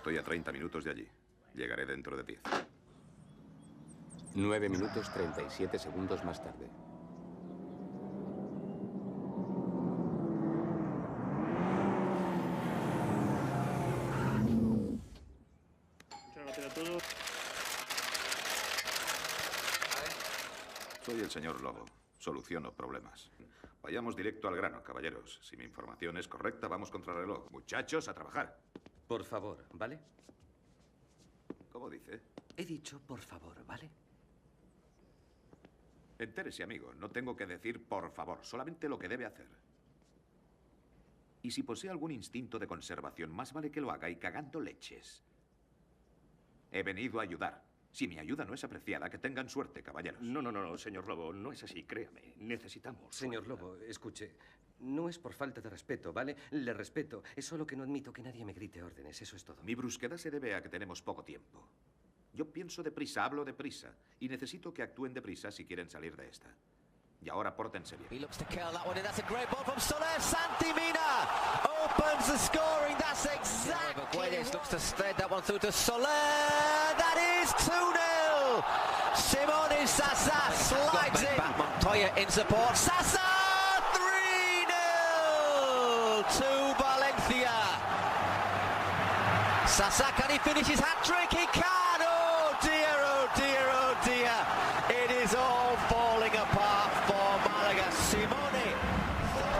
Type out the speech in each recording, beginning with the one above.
Estoy a 30 minutos de allí. Llegaré dentro de 10. 9 minutos 37 segundos más tarde. Muchas gracias a todos. Soy el señor Lobo. Soluciono problemas. Vayamos directo al grano, caballeros. Si mi información es correcta, vamos contra reloj. Muchachos, a trabajar. Por favor, ¿vale? ¿Cómo dice? He dicho por favor, ¿vale? Entérese, amigo. No tengo que decir por favor, solamente lo que debe hacer. Y si posee algún instinto de conservación, más vale que lo haga y cagando leches. He venido a ayudar. Si mi ayuda no es apreciada, que tengan suerte, caballeros. No, señor Lobo, no es así, créame. Necesitamos... Señor Lobo, escuche. No es por falta de respeto, ¿vale? Le respeto. Es solo que no admito que nadie me grite órdenes, eso es todo. Mi brusquedad se debe a que tenemos poco tiempo. Yo pienso deprisa, hablo deprisa. Y necesito que actúen deprisa si quieren salir de esta. Y ahora pórtense bien. He looks to curl that one in. That's a great ball from Soler. Santi Mina opens the scoring. That's exactly. Guedes looks to thread that one through to Soler. That is 2-0. Simone Sasa slides in. Back Montoya in support. Sasa 3-0 to Valencia. Sasa, can he finish his hat-trick? He can. Oh dear, oh dear, oh dear. It is all falling apart for Malaga. Simone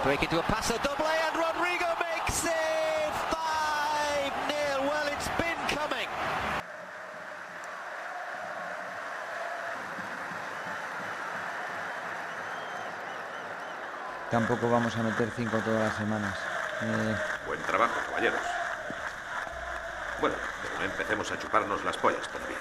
break into a paso doble and Rodrigo makes it 5-0. Well, it's been coming. Tampoco vamos a meter 5 todas las semanas. Buen trabajo, caballeros. Bueno, pero no empecemos a chuparnos las pollas todavía.